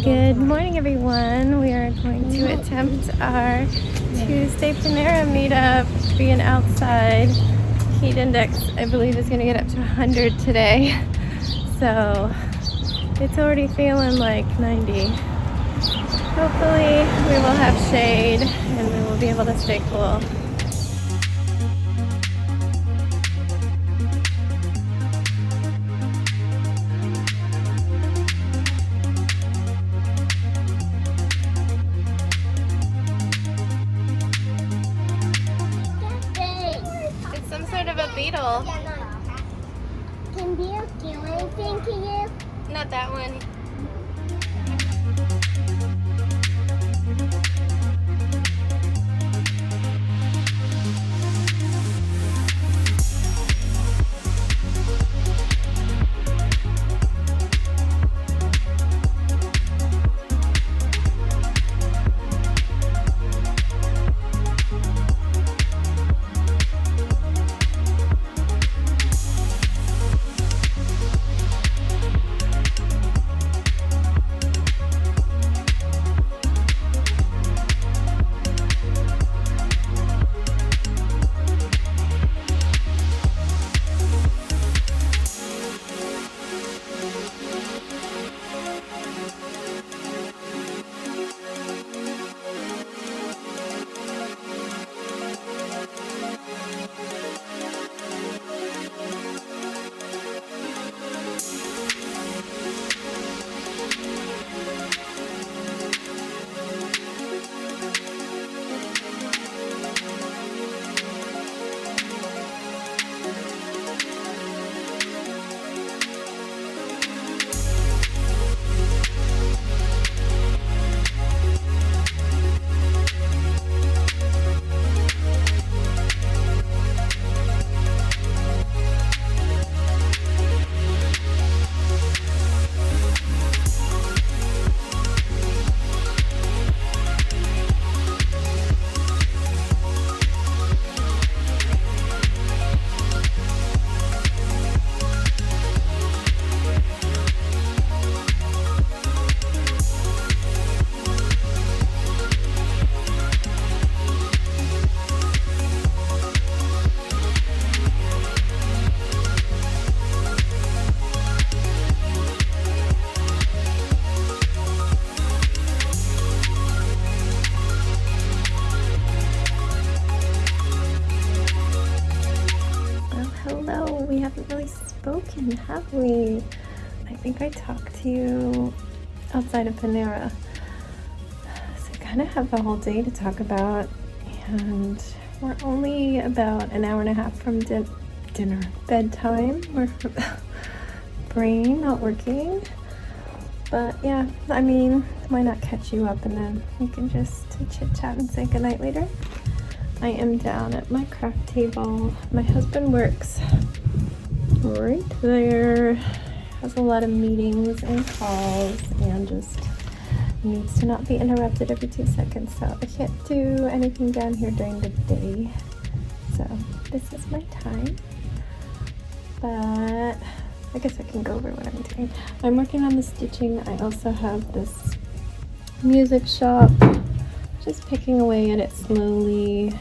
Good morning, everyone. We are going to attempt our Tuesday Panera meetup. Being outside, heat index I believe is going to get up to 100 today, so it's already feeling like 90. Hopefully we will have shade and we will be able to stay cool. It's some sort of a beetle. Can beetles do anything to you? Not that one. Hello, we haven't really spoken, have we? I think I talked to you outside of Panera. So I kind of have the whole day to talk about, and we're only about an hour and a half from dinner, bedtime. We're brain not working. But yeah, I mean, why not catch you up and then we can just chit chat and say goodnight later. I am down at my craft table. My husband works right there, has a lot of meetings and calls, and just needs to not be interrupted every 2 seconds. So I can't do anything down here during the day. So this is my time. But I guess I can go over what I'm doing. I'm working on the stitching. I also have this music shop. Just picking away at it slowly.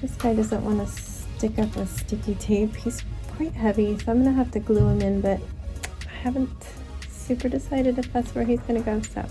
This guy doesn't want to stick up with sticky tape. He's quite heavy, so I'm going to have to glue him in, but I haven't super decided if that's where he's going to go, so I'm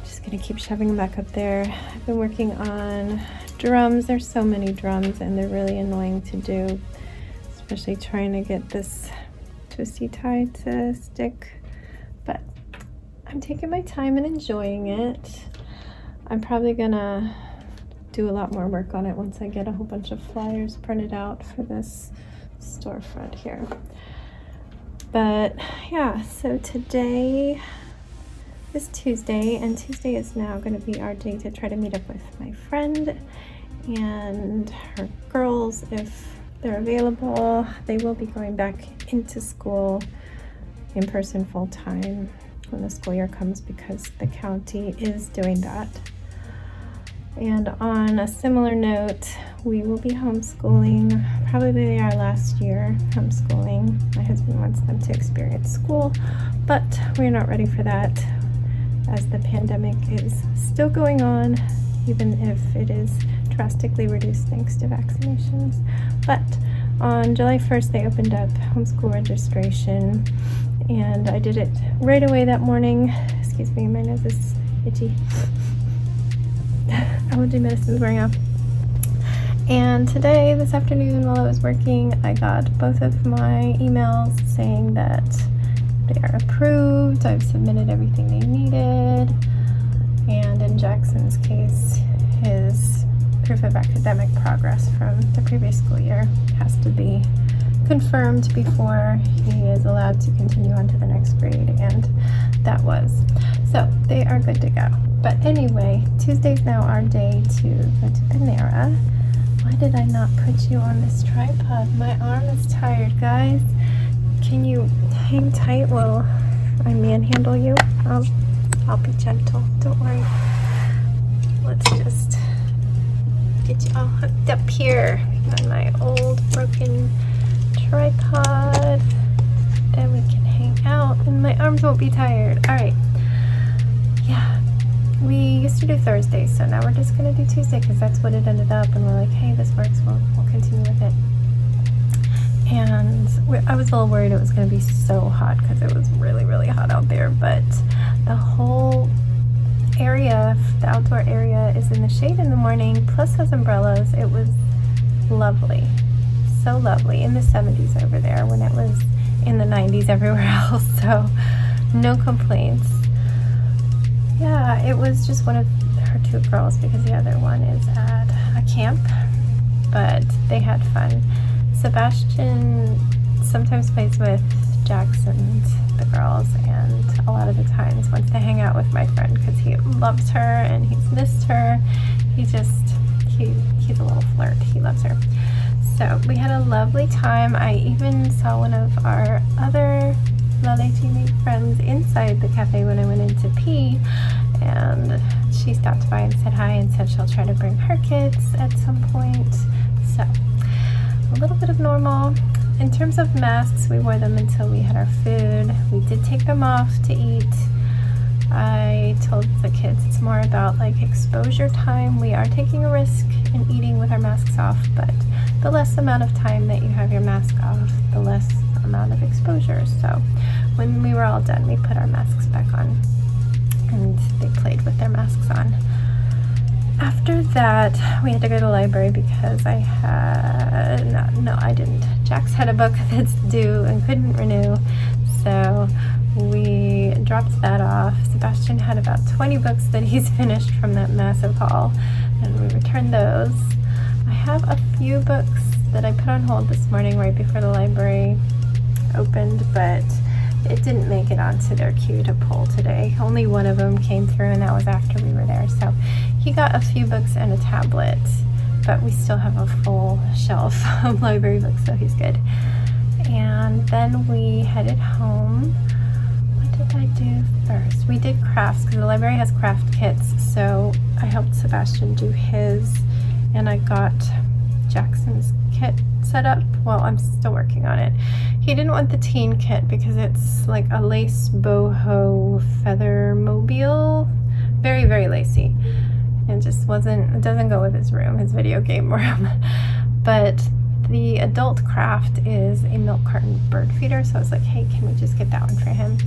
just going to keep shoving him back up there. I've been working on drums. There's so many drums, and they're really annoying to do, especially trying to get this twisty tie to stick, but I'm taking my time and enjoying it. I'm probably gonna do a lot more work on it once I get a whole bunch of flyers printed out for this storefront here. But yeah, so today is Tuesday, and Tuesday is now going to be our day to try to meet up with my friend and her girls if they're available. They will be going back into school in person full time when the school year comes because the county is doing that. And on a similar note, we will be homeschooling, probably our last year homeschooling. My husband wants them to experience school, but we're not ready for that. as the pandemic is still going on, even if it is drastically reduced thanks to vaccinations. But on July 1st, they opened up homeschool registration, and I did it right away that morning. Excuse me, my nose is itchy. Allergy medicine's wearing off. And today, this afternoon, while I was working, I got both of my emails saying that they are approved. I've submitted everything they needed. And in Jackson's case, his proof of academic progress from the previous school year has to be confirmed before he is allowed to continue on to the next grade, and that was. So they are good to go. But anyway, Tuesday's now our day to go to Panera. Why did I not put you on this tripod? My arm is tired, guys. Can you hang tight while I manhandle you? I'll be gentle, don't worry. Let's just get you all hooked up here on my old broken tripod. Then we can hang out and my arms won't be tired. All right. Yeah, we used to do Thursdays, so now we're just gonna do Tuesday because that's what it ended up, and we're like, hey, this works, we'll continue with it. And I was a little worried it was going to be so hot because it was really, really hot out there, but the whole area, the outdoor area, is in the shade in the morning, plus has umbrellas. It was lovely, so lovely, in the 70s over there when it was in the 90s everywhere else, so no complaints. Yeah, it was just one of her two girls because the other one is at a camp, but they had fun. Sebastian sometimes plays with Jackson, the girls, and a lot of the times wants to hang out with my friend because he loves her and he's missed her. He's a little flirt. He loves her. So we had a lovely time. I even saw one of our other La Leche friends inside the cafe when I went in to pee, and she stopped by and said hi and said she'll try to bring her kids at some point. So a little bit of normal. In terms of masks, we wore them until we had our food. We did take them off to eat. I told the kids it's more about like exposure time. We are taking a risk in eating with our masks off, but the less amount of time that you have your mask off, the less amount of exposure. So when we were all done, we put our masks back on and they played with their masks on. After that, we had to go to the library because I didn't. Jax had a book that's due and couldn't renew, so we dropped that off. Sebastian had about 20 books that he's finished from that massive haul, and we returned those. I have a few books that I put on hold this morning right before the library opened, but it didn't make it onto their queue to pull today. Only one of them came through, and that was after we were there. So he got a few books and a tablet, but we still have a full shelf of library books, so he's good. And then we headed home. What did I do first? We did crafts because the library has craft kits, so I helped Sebastian do his, and I got Jackson's kit set up. Well, I'm still working on it. He didn't want the teen kit because it's like a lace boho feather mobile, very, very lacy. It just it doesn't go with his room, his video game room. But the adult craft is a milk carton bird feeder, so I was like, hey, can we just get that one for him?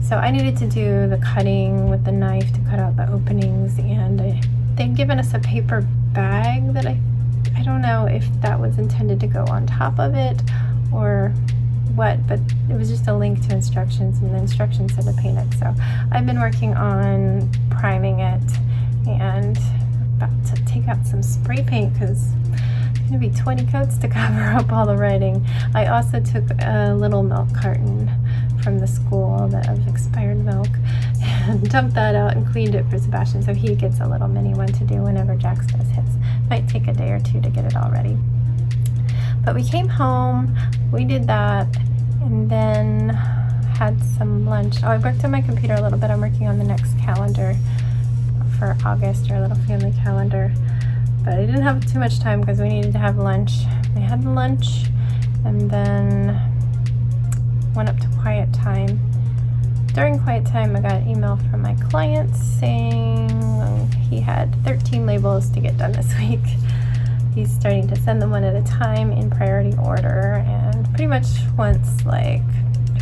So I needed to do the cutting with the knife to cut out the openings, and they'd given us a paper bag that I don't know if that was intended to go on top of it or what, but it was just a link to instructions, and the instructions said to paint it. So I've been working on priming it and about to take out some spray paint because it's going to be 20 coats to cover up all the writing. I also took a little milk carton from the school of expired milk and dumped that out and cleaned it for Sebastian, so he gets a little mini one to do whenever Jax does his. Might take a day or two to get it all ready. But we came home, we did that, and then had some lunch. Oh, I worked on my computer a little bit. I'm working on the next calendar for August, our little family calendar. But I didn't have too much time because we needed to have lunch. We had lunch and then went up to quiet time. during quiet time, I got an email from my client saying he had 13 labels to get done this week. He's starting to send them one at a time in priority order, and pretty much wants like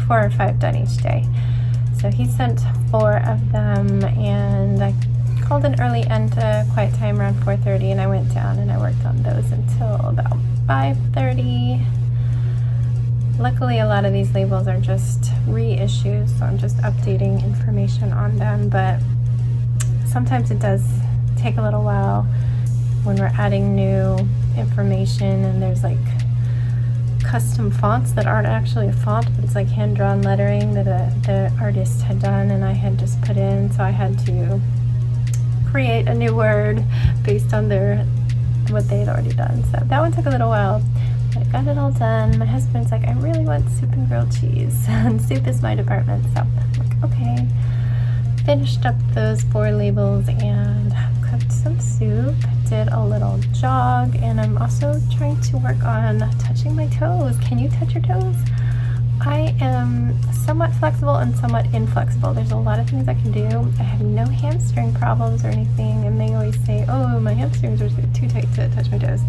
4 or 5 done each day. So he sent 4 of them, and I called an early end to quiet time around 4:30, and I went down and I worked on those until about 5:30. Luckily, a lot of these labels are just reissues, so I'm just updating information on them, but sometimes it does take a little while when we're adding new information, and there's like custom fonts that aren't actually a font, but it's like hand-drawn lettering that the artist had done and I had just put in, so I had to create a new word based on what they had already done. So that one took a little while, but I got it all done. My husband's like, I really want soup and grilled cheese, and soup is my department, so I'm like, okay. Finished up those 4 labels and cooked some soup, did a little jog, and I'm also trying to work on touching my toes. Can you touch your toes? I am somewhat flexible and somewhat inflexible. There's a lot of things I can do. I have no hamstring problems or anything, and they always say, oh, my hamstrings are too tight to touch my toes.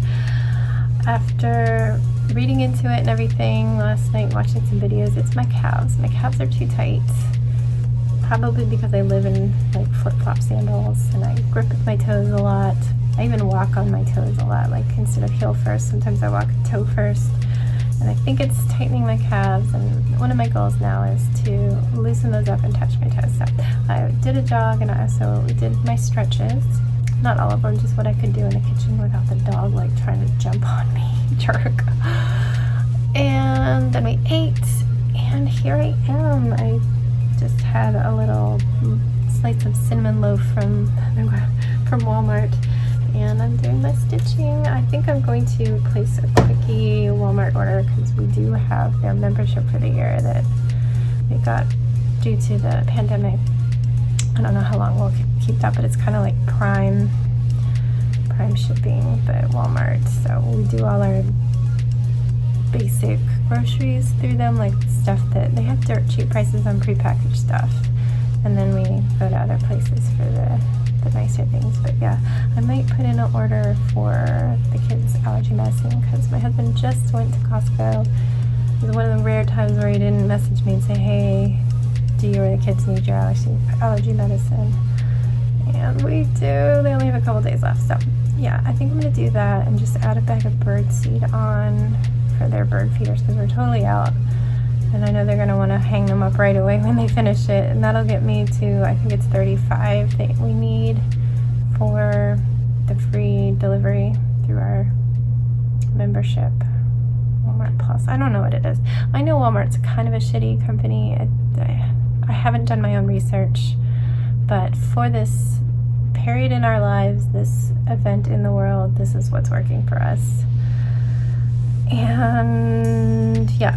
After reading into it and everything last night, watching some videos, it's my calves. My calves are too tight. Probably because I live in like flip-flop sandals and I grip with my toes a lot. I even walk on my toes a lot, like instead of heel first, sometimes I walk toe first. And I think it's tightening my calves, and one of my goals now is to loosen those up and touch my toes. So I did a jog, and I also did my stretches. Not all of them, just what I could do in the kitchen without the dog like trying to jump on me, jerk. And then we ate, and here I am. I just had a little slice of cinnamon loaf from Walmart, and I'm doing my stitching. I think I'm going to place a quickie Walmart order because we do have their membership for the year that we got due to the pandemic. I don't know how long we'll keep that, but it's kind of like prime shipping, but Walmart. So we do all our basic groceries through them, like stuff that they have dirt cheap prices on prepackaged stuff, and then we go to other places for the nicer things. But yeah, I might put in an order for the kids' allergy medicine because my husband just went to Costco. It was one of the rare times where he didn't message me and say, hey, do you or the kids need your allergy medicine? And we do. They only have a couple days left, so yeah, I think I'm gonna do that and just add a bag of bird seed on for their bird feeders because we're totally out, and I know they're going to want to hang them up right away when they finish it, and that'll get me to, I think it's 35 that we need for the free delivery through our membership, Walmart Plus. I don't know what it is. I know Walmart's kind of a shitty company. I haven't done my own research, but for this period in our lives, this event in the world, this is what's working for us. And yeah,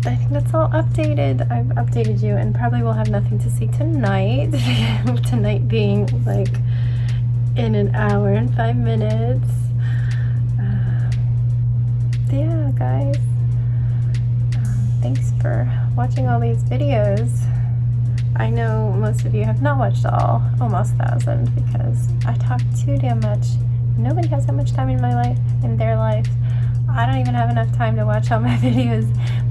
I think that's all updated. I've updated you, and probably will have nothing to see tonight. Tonight being like in an hour and 5 minutes. Yeah, guys. Thanks for watching all these videos. I know most of you have not watched almost 1,000, because I talk too damn much. Nobody has that much time in my life, in their life. I don't even have enough time to watch all my videos,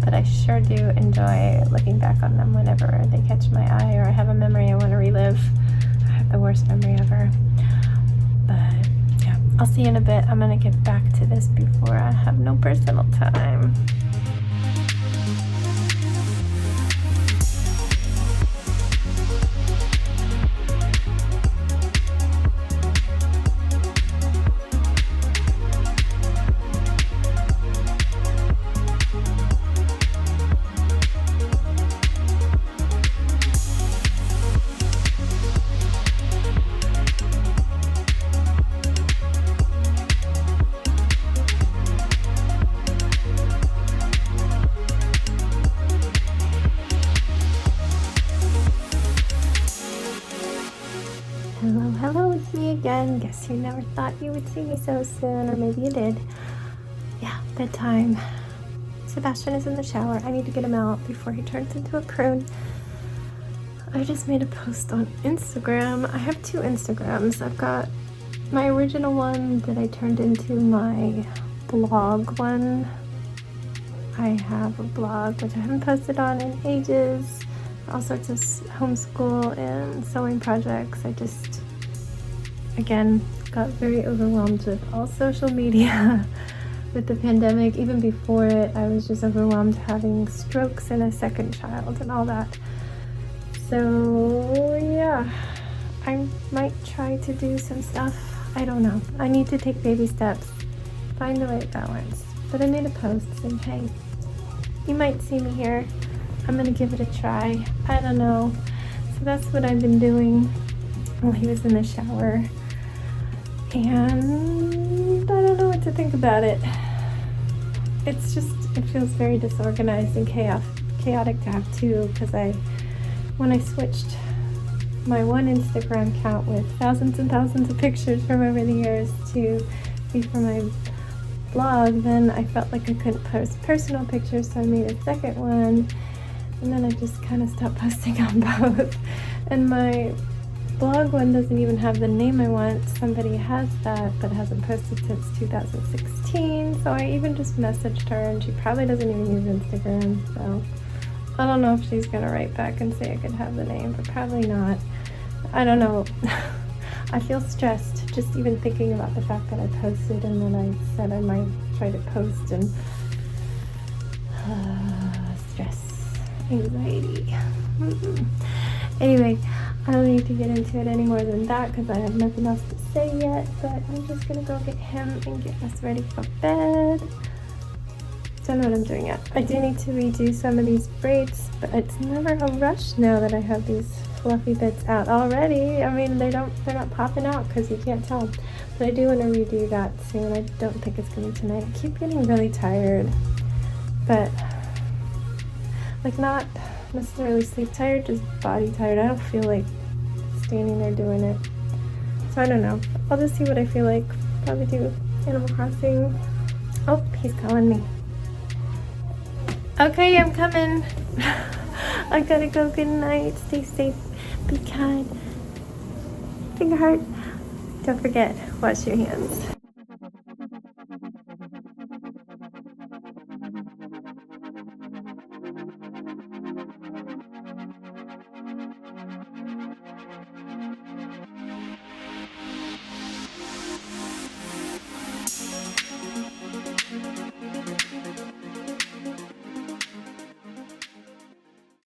but I sure do enjoy looking back on them whenever they catch my eye or I have a memory I want to relive. I have the worst memory ever. But yeah, I'll see you in a bit. I'm going to get back to this before I have no personal time. Hello, it's me again. Guess you never thought you would see me so soon, or maybe you did. Yeah, bedtime. Sebastian is in the shower. I need to get him out before he turns into a prune. I just made a post on Instagram. I have two Instagrams. I've got my original one that I turned into my blog one. I have a blog which I haven't posted on in ages. All sorts of homeschool and sewing projects. I just, again, got very overwhelmed with all social media with the pandemic. Even before it, I was just overwhelmed having strokes and a second child and all that. So yeah, I might try to do some stuff. I don't know. I need to take baby steps, find the right balance. But I made a post saying, hey, you might see me here. I'm gonna give it a try. I don't know. So that's what I've been doing while he was in the shower. And I don't know what to think about it. It's just, it feels very disorganized and chaotic to have two, because when I switched my one Instagram account with thousands and thousands of pictures from over the years to be for my blog, then I felt like I couldn't post personal pictures, so I made a second one, and then I just kind of stopped posting on both. And my blog one doesn't even have the name I want. Somebody has that but hasn't posted since 2016, so I even just messaged her, and she probably doesn't even use Instagram, so I don't know if she's gonna write back and say I could have the name, but probably not. I don't know. I feel stressed just even thinking about the fact that I posted and then I said I might try to post, and stress, anxiety. Anyway, I don't need to get into it any more than that because I have nothing else to say yet, but I'm just gonna go get him and get us ready for bed. Don't know what I'm doing yet. I do need to redo some of these braids, but it's never a rush now that I have these fluffy bits out already. I mean, they're not popping out because you can't tell. But I do want to redo that soon. I don't think it's gonna be tonight. I keep getting really tired, but like not necessarily sleep tired, just body tired. I don't feel like standing there doing it. So I don't know. I'll just see what I feel like. Probably do Animal Crossing. Oh, he's calling me. Okay, I'm coming. I gotta go. Good night. Stay safe. Be kind. Finger heart. Don't forget, wash your hands.